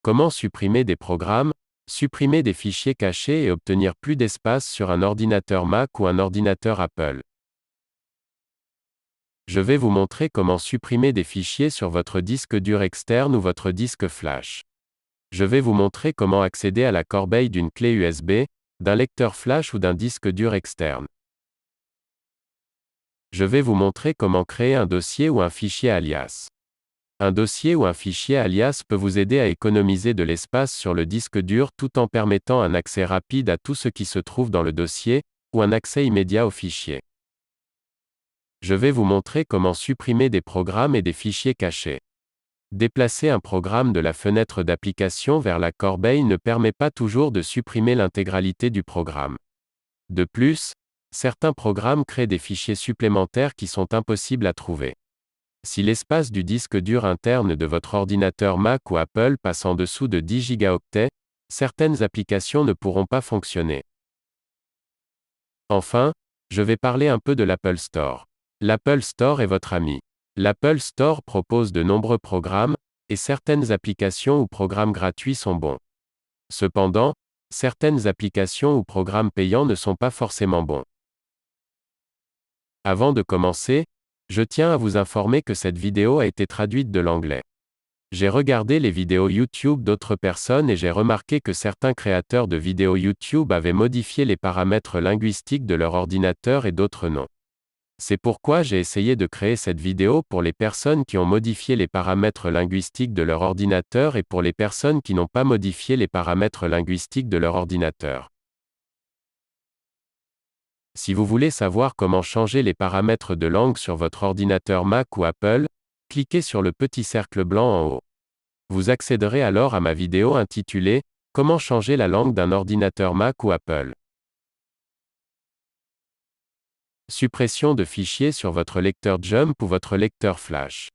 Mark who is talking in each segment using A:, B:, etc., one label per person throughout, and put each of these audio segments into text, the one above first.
A: Comment supprimer des programmes, supprimer des fichiers cachés et obtenir plus d'espace sur un ordinateur Mac ou un ordinateur Apple. Je vais vous montrer comment supprimer des fichiers sur votre disque dur externe ou votre disque flash. Je vais vous montrer comment accéder à la corbeille d'une clé USB, d'un lecteur flash ou d'un disque dur externe. Je vais vous montrer comment créer un dossier ou un fichier alias. Un dossier ou un fichier alias peut vous aider à économiser de l'espace sur le disque dur tout en permettant un accès rapide à tout ce qui se trouve dans le dossier, ou un accès immédiat au fichier. Je vais vous montrer comment supprimer des programmes et des fichiers cachés. Déplacer un programme de la fenêtre d'application vers la corbeille ne permet pas toujours de supprimer l'intégralité du programme. De plus, certains programmes créent des fichiers supplémentaires qui sont impossibles à trouver. Si l'espace du disque dur interne de votre ordinateur Mac ou Apple passe en dessous de 10 gigaoctets, certaines applications ne pourront pas fonctionner. Enfin, je vais parler un peu de l'Apple Store. L'Apple Store est votre ami. L'Apple Store propose de nombreux programmes, et certaines applications ou programmes gratuits sont bons. Cependant, certaines applications ou programmes payants ne sont pas forcément bons. Avant de commencer, je tiens à vous informer que cette vidéo a été traduite de l'anglais. J'ai regardé les vidéos YouTube d'autres personnes et j'ai remarqué que certains créateurs de vidéos YouTube avaient modifié les paramètres linguistiques de leur ordinateur et d'autres non. C'est pourquoi j'ai essayé de créer cette vidéo pour les personnes qui ont modifié les paramètres linguistiques de leur ordinateur et pour les personnes qui n'ont pas modifié les paramètres linguistiques de leur ordinateur. Si vous voulez savoir comment changer les paramètres de langue sur votre ordinateur Mac ou Apple, cliquez sur le petit cercle blanc en haut. Vous accéderez alors à ma vidéo intitulée « Comment changer la langue d'un ordinateur Mac ou Apple ». Suppression de fichiers sur votre lecteur Jump ou votre lecteur Flash.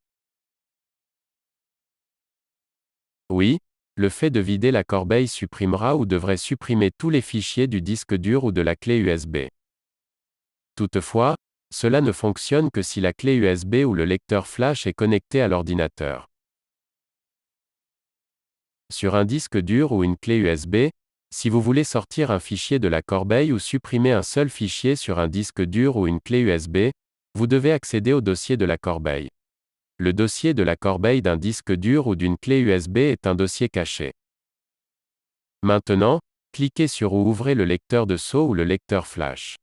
A: Oui, le fait de vider la corbeille supprimera ou devrait supprimer tous les fichiers du disque dur ou de la clé USB. Toutefois, cela ne fonctionne que si la clé USB ou le lecteur flash est connecté à l'ordinateur. Sur un disque dur ou une clé USB, si vous voulez sortir un fichier de la corbeille ou supprimer un seul fichier sur un disque dur ou une clé USB, vous devez accéder au dossier de la corbeille. Le dossier de la corbeille d'un disque dur ou d'une clé USB est un dossier caché. Maintenant, cliquez sur ou ouvrez le lecteur de saut ou le lecteur flash.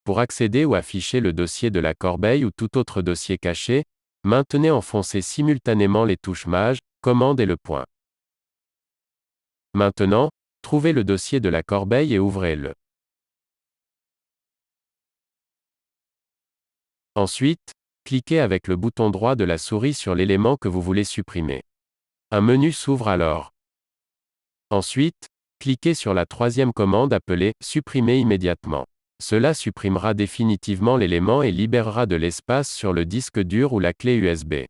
A: Pour accéder ou afficher le dossier de la corbeille ou tout autre dossier caché, maintenez enfoncés simultanément les touches Maj, Commande et le point. Maintenant, trouvez le dossier de la corbeille et ouvrez-le. Ensuite, cliquez avec le bouton droit de la souris sur l'élément que vous voulez supprimer. Un menu s'ouvre alors. Ensuite, cliquez sur la troisième commande appelée « Supprimer immédiatement ». Cela supprimera définitivement l'élément et libérera de l'espace sur le disque dur ou la clé USB.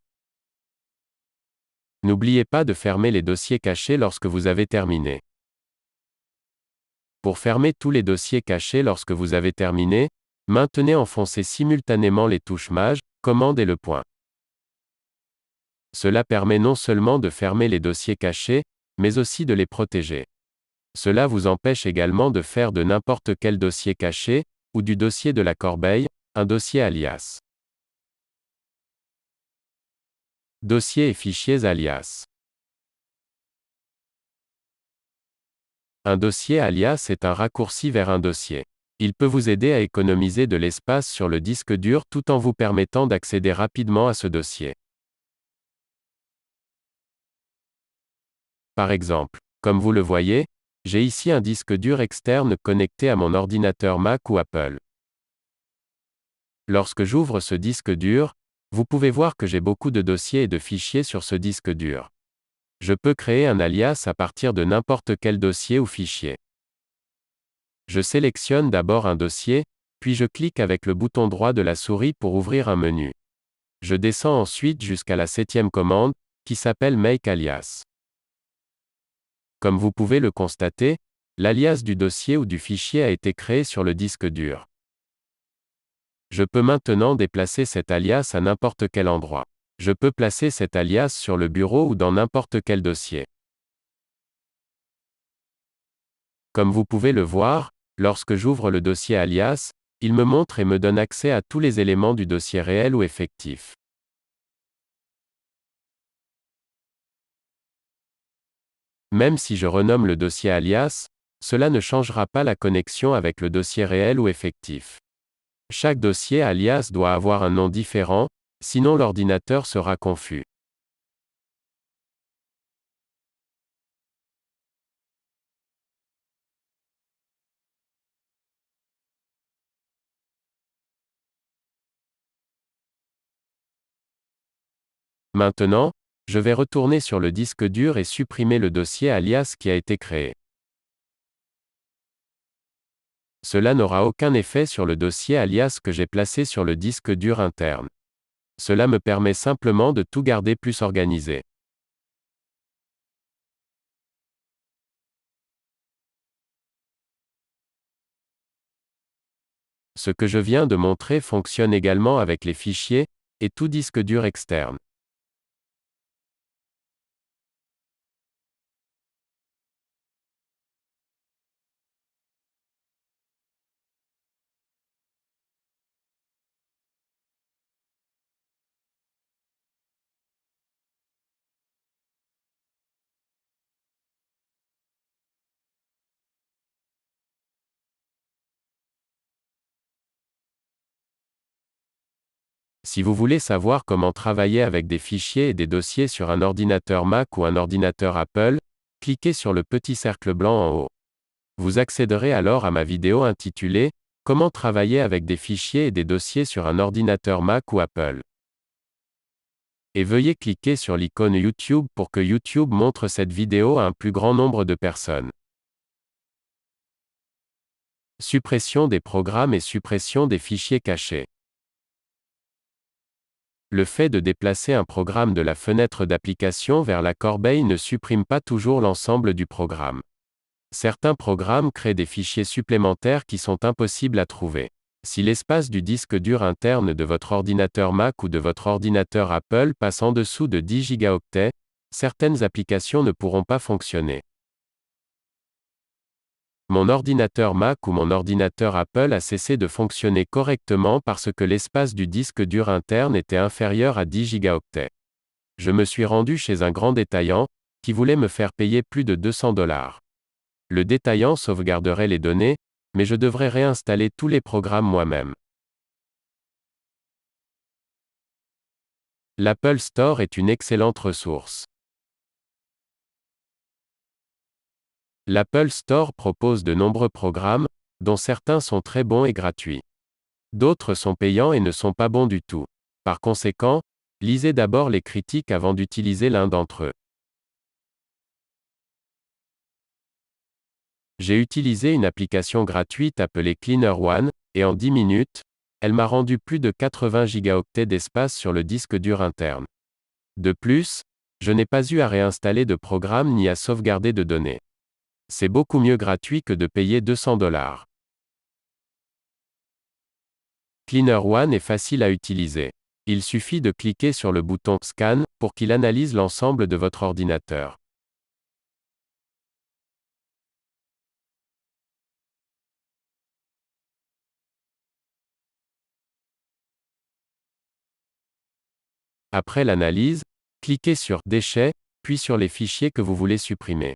A: N'oubliez pas de fermer les dossiers cachés lorsque vous avez terminé. Pour fermer tous les dossiers cachés lorsque vous avez terminé, maintenez enfoncés simultanément les touches Maj, Commande et le point. Cela permet non seulement de fermer les dossiers cachés, mais aussi de les protéger. Cela vous empêche également de faire de n'importe quel dossier caché, ou du dossier de la corbeille, un dossier alias. Dossiers et fichiers alias. Un dossier alias est un raccourci vers un dossier. Il peut vous aider à économiser de l'espace sur le disque dur tout en vous permettant d'accéder rapidement à ce dossier. Par exemple, comme vous le voyez, j'ai ici un disque dur externe connecté à mon ordinateur Mac ou Apple. Lorsque j'ouvre ce disque dur, vous pouvez voir que j'ai beaucoup de dossiers et de fichiers sur ce disque dur. Je peux créer un alias à partir de n'importe quel dossier ou fichier. Je sélectionne d'abord un dossier, puis je clique avec le bouton droit de la souris pour ouvrir un menu. Je descends ensuite jusqu'à la 7e commande, qui s'appelle Make Alias. Comme vous pouvez le constater, l'alias du dossier ou du fichier a été créé sur le disque dur. Je peux maintenant déplacer cet alias à n'importe quel endroit. Je peux placer cet alias sur le bureau ou dans n'importe quel dossier. Comme vous pouvez le voir, lorsque j'ouvre le dossier alias, il me montre et me donne accès à tous les éléments du dossier réel ou effectif. Même si je renomme le dossier alias, cela ne changera pas la connexion avec le dossier réel ou effectif. Chaque dossier alias doit avoir un nom différent, sinon l'ordinateur sera confus. Maintenant, je vais retourner sur le disque dur et supprimer le dossier alias qui a été créé. Cela n'aura aucun effet sur le dossier alias que j'ai placé sur le disque dur interne. Cela me permet simplement de tout garder plus organisé. Ce que je viens de montrer fonctionne également avec les fichiers et tout disque dur externe. Si vous voulez savoir comment travailler avec des fichiers et des dossiers sur un ordinateur Mac ou un ordinateur Apple, cliquez sur le petit cercle blanc en haut. Vous accéderez alors à ma vidéo intitulée Comment travailler avec des fichiers et des dossiers sur un ordinateur Mac ou Apple. Et veuillez cliquer sur l'icône YouTube pour que YouTube montre cette vidéo à un plus grand nombre de personnes. Suppression des programmes et suppression des fichiers cachés. Le fait de déplacer un programme de la fenêtre d'application vers la corbeille ne supprime pas toujours l'ensemble du programme. Certains programmes créent des fichiers supplémentaires qui sont impossibles à trouver. Si l'espace du disque dur interne de votre ordinateur Mac ou de votre ordinateur Apple passe en dessous de 10 gigaoctets, certaines applications ne pourront pas fonctionner. Mon ordinateur Mac ou mon ordinateur Apple a cessé de fonctionner correctement parce que l'espace du disque dur interne était inférieur à 10 gigaoctets. Je me suis rendu chez un grand détaillant, qui voulait me faire payer plus de 200 $. Le détaillant sauvegarderait les données, mais je devrais réinstaller tous les programmes moi-même. L'Apple Store est une excellente ressource. L'Apple Store propose de nombreux programmes, dont certains sont très bons et gratuits. D'autres sont payants et ne sont pas bons du tout. Par conséquent, lisez d'abord les critiques avant d'utiliser l'un d'entre eux. J'ai utilisé une application gratuite appelée Cleaner One, et en 10 minutes, elle m'a rendu plus de 80 gigaoctets d'espace sur le disque dur interne. De plus, je n'ai pas eu à réinstaller de programme ni à sauvegarder de données. C'est beaucoup mieux gratuit que de payer 200 $. Cleaner One est facile à utiliser. Il suffit de cliquer sur le bouton Scan pour qu'il analyse l'ensemble de votre ordinateur. Après l'analyse, cliquez sur Déchets, puis sur les fichiers que vous voulez supprimer.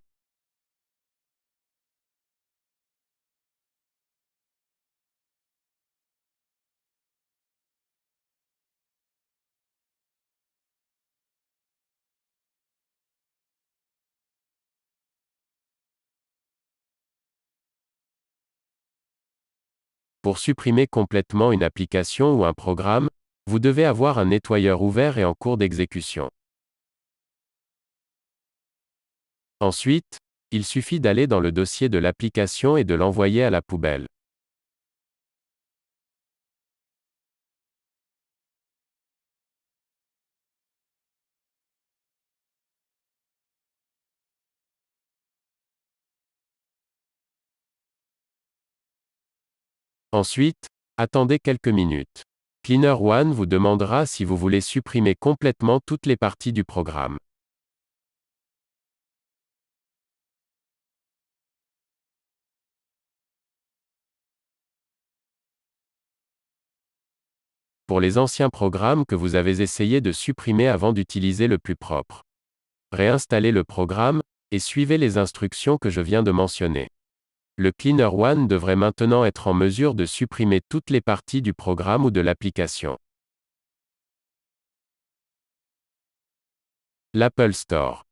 A: Pour supprimer complètement une application ou un programme, vous devez avoir un nettoyeur ouvert et en cours d'exécution. Ensuite, il suffit d'aller dans le dossier de l'application et de l'envoyer à la poubelle. Ensuite, attendez quelques minutes. Cleaner One vous demandera si vous voulez supprimer complètement toutes les parties du programme. Pour les anciens programmes que vous avez essayé de supprimer avant d'utiliser le plus propre. Réinstallez le programme, et suivez les instructions que je viens de mentionner. Le Cleaner One devrait maintenant être en mesure de supprimer toutes les parties du programme ou de l'application. L'Apple Store.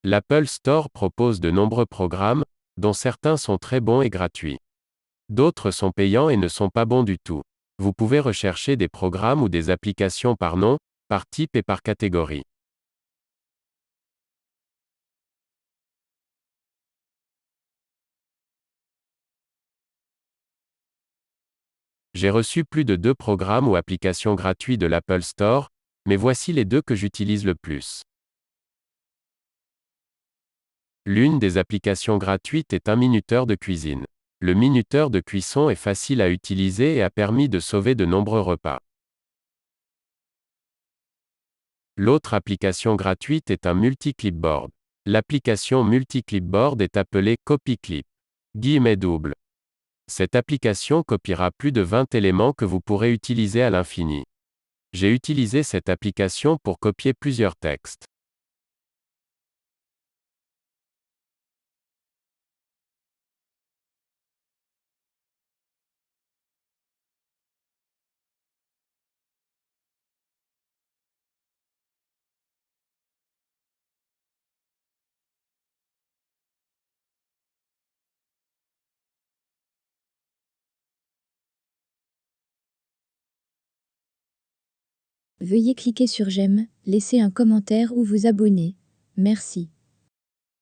A: L'Apple Store propose de nombreux programmes, dont certains sont très bons et gratuits. D'autres sont payants et ne sont pas bons du tout. Vous pouvez rechercher des programmes ou des applications par nom, par type et par catégorie. J'ai reçu plus de 2 programmes ou applications gratuits de l'Apple Store, mais voici les 2 que j'utilise le plus. L'une des applications gratuites est un minuteur de cuisine. Le minuteur de cuisson est facile à utiliser et a permis de sauver de nombreux repas. L'autre application gratuite est un multi-clipboard. L'application multi-clipboard est appelée CopyClip. Guillemets double. Cette application copiera plus de 20 éléments que vous pourrez utiliser à l'infini. J'ai utilisé cette application pour copier plusieurs textes.
B: Veuillez cliquer sur j'aime, laisser un commentaire ou vous abonner. Merci.